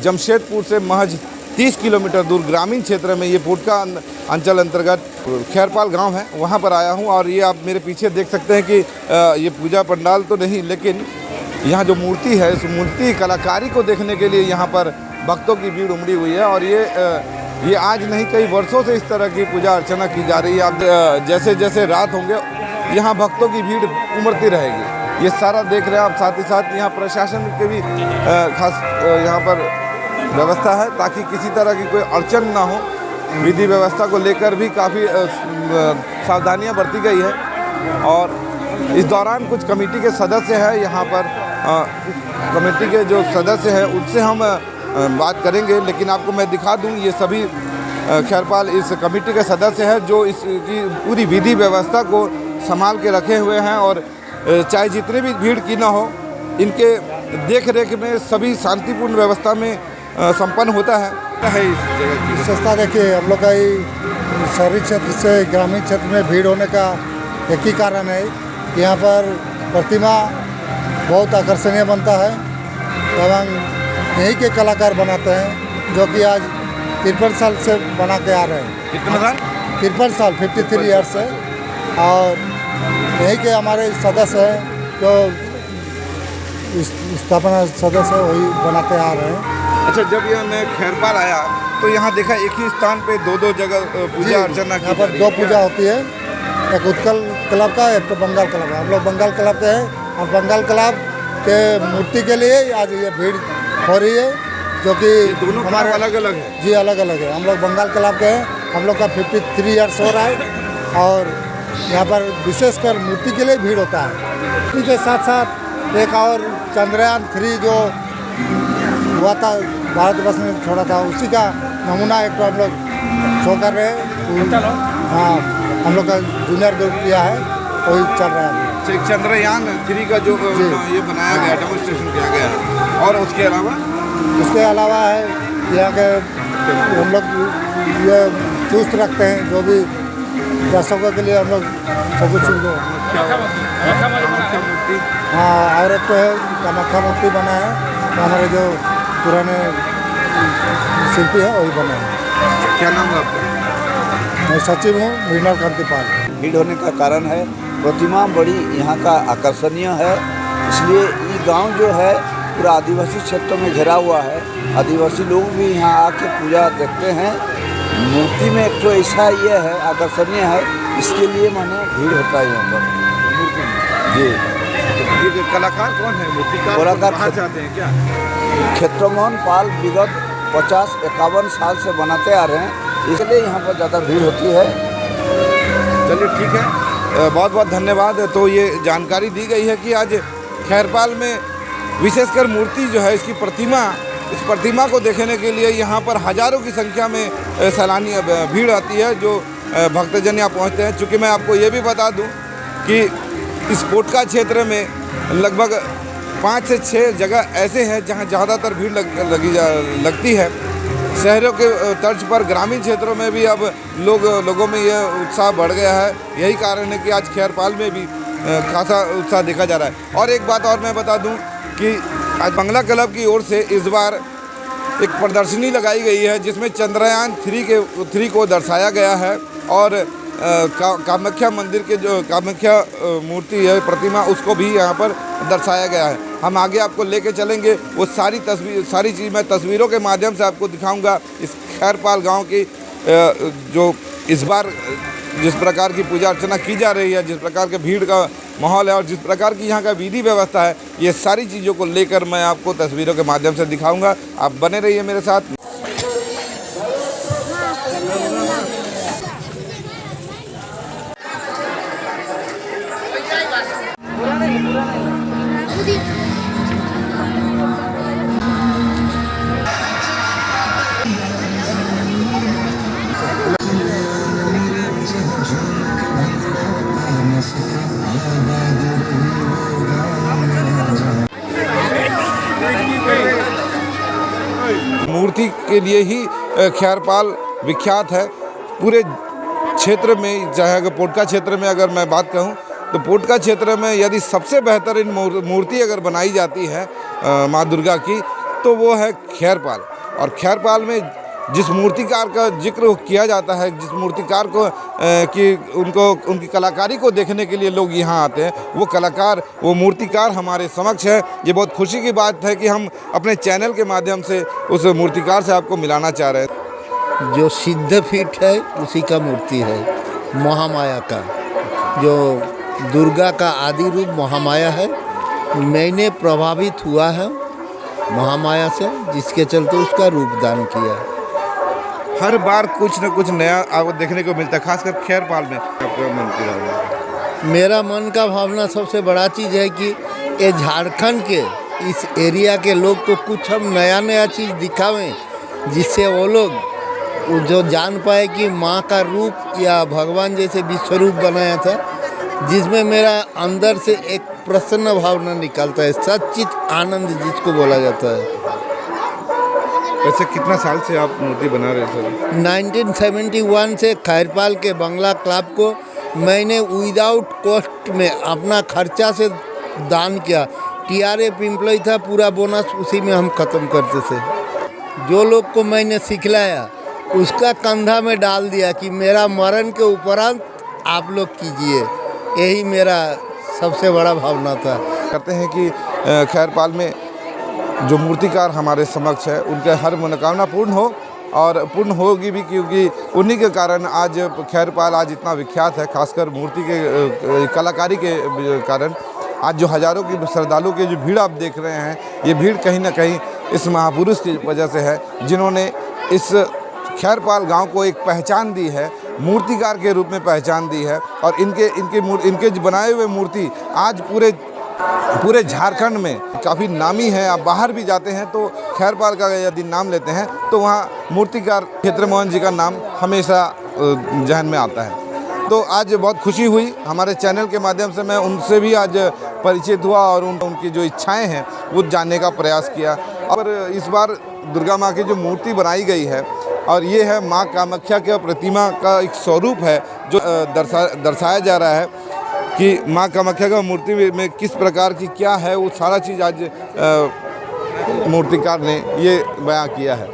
जमशेदपुर से महज 30 किलोमीटर दूर ग्रामीण क्षेत्र में ये पोटका अंचल अंतर्गत खैरपाल गांव है, वहां पर आया हूं। और ये आप मेरे पीछे देख सकते हैं कि ये पूजा पंडाल तो नहीं, लेकिन यहाँ जो मूर्ति है, इस मूर्ति कलाकारी को देखने के लिए यहाँ पर भक्तों की भीड़ उमड़ी हुई है। और ये आज नहीं, कई वर्षों से इस तरह की पूजा अर्चना की जा रही है। आप जैसे जैसे रात होंगे यहाँ भक्तों की भीड़ उमड़ती रहेगी। ये सारा देख रहे हैं आप। साथ ही साथ यहाँ प्रशासन के भी खास यहाँ पर व्यवस्था है ताकि किसी तरह की कोई अड़चन ना हो। विधि व्यवस्था को लेकर भी काफ़ी सावधानियां बरती गई है। और इस दौरान कुछ कमेटी के सदस्य हैं यहाँ पर, कमेटी के जो सदस्य हैं उनसे हम बात करेंगे। लेकिन आपको मैं दिखा दूँ, ये सभी खैरपाल इस कमेटी के सदस्य हैं जो इसकी पूरी विधि व्यवस्था को संभाल के रखे हुए हैं। और चाहे जितनी भी भीड़ की ना हो, इनके देख रेख में सभी शांतिपूर्ण व्यवस्था में संपन्न होता है। इस जगह की विशेषता देखिए, हम लोग का शहरी क्षेत्र से ग्रामीण क्षेत्र में भीड़ होने का एक ही कारण है कि यहाँ पर प्रतिमा बहुत आकर्षणीय बनता है एवं यहीं के कलाकार बनाते हैं, जो कि आज 53 साल से बना के आ रहे हैं। कितना साल? 53 साल, 53 ईयर्स से। और यहीं के हमारे सदस्य हैं जो स्थापना सदस्य वही बनाते आ रहे हैं। अच्छा, जब यह मैं खैरपाल आया तो यहाँ देखा एक ही स्थान पे दो जगह पूजा अर्चना की। यहाँ पर दो पूजा होती है, एक उत्कल क्लब का, एक तो बंगाल क्लब का। हम लोग बंगाल क्लब के हैं और बंगाल क्लब के मूर्ति के लिए आज ये भीड़ हो रही है, जो कि दोनों हमारे अलग अलग है। जी अलग अलग है। हम लोग बंगाल क्लब के हैं, हम लोग का 53 ईयर्स हो रहा है। और यहाँ पर विशेषकर मूर्ति के लिए भीड़ होता है। इसके साथ साथ एक और चंद्रयान 3 जो हुआ था, भारतवर्ष में छोड़ा था, उसी का नमूना एक तो हम लोग शो कर रहे हैं। हाँ, हम लोग का जूनियर ग्रुप किया है, वही चल रहा है। एक चंद्रयान 3 का जो ये बनाया गया, डेमोन्स्ट्रेशन किया गया है। और उसके अलावा है यहाँ के हम लोग ये चुस्त रखते हैं, जो भी दर्शकों के लिए हम लोग सब कुछ। हाँ, और एक तो है कामाख्या मूर्ति बना है, तो हमारे जो पुराने शिल्पी है वही बने हैं। क्या नाम है आपका? मैं सचिव हूँ, मृणाल कांतिपाल। भीड़ होने का कारण है प्रतिमा बड़ी यहाँ का आकर्षणीय है, इसलिए ये गांव जो है पूरा आदिवासी क्षेत्रों में घिरा हुआ है। आदिवासी लोग भी यहाँ आके पूजा देखते हैं। मूर्ति में एक तो ऐसा ये है, आकर्षणीय है, इसके लिए माने भीड़ होता है यहाँ पर मूर्ति में। जी, ये कलाकार कौन है? मूर्तिकार कलाकार चाहते हैं क्या? क्षेत्रमोहन पाल विगत 50-51 साल से बनाते आ रहे हैं, इसलिए यहाँ पर ज़्यादा भीड़ होती है। चलिए ठीक है, बहुत बहुत धन्यवाद। तो ये जानकारी दी गई है कि आज खैरपाल में विशेषकर मूर्ति जो है, इसकी प्रतिमा, इस प्रतिमा को देखने के लिए यहाँ पर हज़ारों की संख्या में सैलानी भीड़ आती है, जो भक्तजन यहाँ पहुँचते हैं। चूँकि मैं आपको ये भी बता दूँ कि इस पोटका क्षेत्र में लगभग 5 से 6 जगह ऐसे हैं जहाँ ज़्यादातर भीड़ लगती है। शहरों के तर्ज पर ग्रामीण क्षेत्रों में भी अब लोगों में यह उत्साह बढ़ गया है। यही कारण है कि आज खैरपाल में भी खासा उत्साह देखा जा रहा है। और एक बात और मैं बता दूं कि आज बंगला क्लब की ओर से इस बार एक प्रदर्शनी लगाई गई है, जिसमें चंद्रयान 3 को दर्शाया गया है। और कामाख्या मंदिर के जो कामाख्या मूर्ति है, प्रतिमा, उसको भी यहाँ पर दर्शाया गया है। हम आगे आपको लेके चलेंगे, वो सारी चीज़ मैं तस्वीरों के माध्यम से आपको दिखाऊंगा। इस खैरपाल गांव की जो इस बार जिस प्रकार की पूजा अर्चना की जा रही है, जिस प्रकार के भीड़ का माहौल है और जिस प्रकार की यहाँ का विधि व्यवस्था है, ये सारी चीज़ों को लेकर मैं आपको तस्वीरों के माध्यम से दिखाऊंगा। आप बने रहिए मेरे साथ। मूर्ति के लिए ही खैरपाल विख्यात है पूरे क्षेत्र में। चाहे अगर पोटका क्षेत्र में अगर मैं बात कहूँ तो पोटका क्षेत्र में यदि सबसे बेहतरीन मूर्ति अगर बनाई जाती है माँ दुर्गा की, तो वो है खैरपाल। और खैरपाल में जिस मूर्तिकार का जिक्र किया जाता है, जिस मूर्तिकार को कि उनकी कलाकारी को देखने के लिए लोग यहाँ आते हैं, वो कलाकार, वो मूर्तिकार हमारे समक्ष है। ये बहुत खुशी की बात है कि हम अपने चैनल के माध्यम से उस मूर्तिकार से आपको मिलाना चाह रहे हैं। जो सिद्धपीठ है उसी का मूर्ति है, महामाया का, जो दुर्गा का आदि रूप महामाया है। मैंने प्रभावित हुआ है महामाया से, जिसके चलते उसका रूप दान किया। हर बार कुछ न कुछ नया आपको देखने को मिलता है, खासकर खैरपाल में। आपका मन की भावना? मेरा मन का भावना सबसे बड़ा चीज़ है कि ये झारखंड के इस एरिया के लोग को कुछ हम नया चीज़ दिखावें, जिससे वो लोग जो जान पाए कि माँ का रूप या भगवान जैसे विश्वरूप बनाया था, जिसमें मेरा अंदर से एक प्रसन्न भावना निकलता है, सच्चित आनंद जिसको बोला जाता है। वैसे कितना साल से आप मूर्ति बना रहे हैं सर? 1971 से खैरपाल के बंगला क्लब को मैंने विदाउट कॉस्ट में अपना खर्चा से दान किया। TRF एम्प्लॉय था, पूरा बोनस उसी में हम ख़त्म करते थे। जो लोग को मैंने सिखलाया उसका कंधा में डाल दिया कि मेरा मरण के उपरांत आप लोग कीजिए। यही मेरा सबसे बड़ा भावना था। करते हैं कि खैरपाल में जो मूर्तिकार हमारे समक्ष है, उनके हर मनोकामना पूर्ण हो, और पूर्ण होगी भी, क्योंकि उन्हीं के कारण आज खैरपाल आज इतना विख्यात है, खासकर मूर्ति के कलाकारी के कारण। आज जो हज़ारों की श्रद्धालुओं की जो भीड़ आप देख रहे हैं, ये भीड़ कहीं ना कहीं इस महापुरुष की वजह से है, जिन्होंने इस खैरपाल गांव को एक पहचान दी है, मूर्तिकार के रूप में पहचान दी है। और इनके बनाए हुए मूर्ति आज पूरे झारखंड में काफ़ी नामी है। आप बाहर भी जाते हैं तो खैरपाल का यदि नाम लेते हैं तो वहाँ मूर्तिकार क्षेत्र मोहन जी का नाम हमेशा जहन में आता है। तो आज बहुत खुशी हुई, हमारे चैनल के माध्यम से मैं उनसे भी आज परिचित हुआ और उनकी जो इच्छाएं हैं वो जानने का प्रयास किया। और इस बार दुर्गा माँ की जो मूर्ति बनाई गई है, और ये है माँ कामाख्या के प्रतिमा का एक स्वरूप है, जो दर्शाया जा रहा है कि माँ कामाख्या का मूर्ति में किस प्रकार की क्या है, वो सारा चीज़ आज मूर्तिकार ने ये बयां किया है।